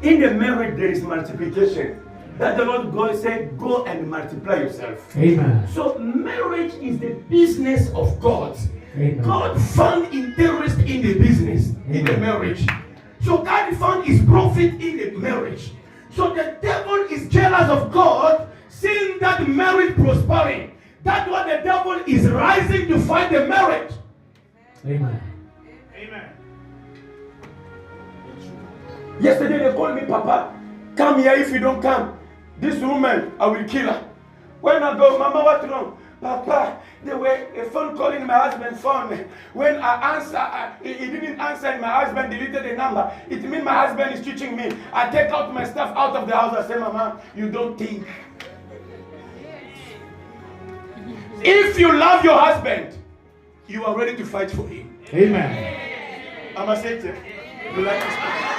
In the marriage, there is multiplication. That the Lord God said, go and multiply yourself. Amen. So marriage is the business of God. Amen. God found interest in the business, in the marriage. So God found his profit in the marriage. So the devil is jealous of God, seeing that marriage prospering. That's why the devil is rising to fight the marriage. Amen. Amen. Yesterday they called me, Papa, come here. If you don't come, this woman, I will kill her. When I go, Mama, what's wrong? Papa, there were a phone calling my husband's phone. When I answer, he didn't answer and my husband deleted the number. It means my husband is teaching me. I take out my stuff out of the house. I say, Mama, you don't think. If you love your husband, you are ready to fight for him. Amen. I'm a Satan. You like this?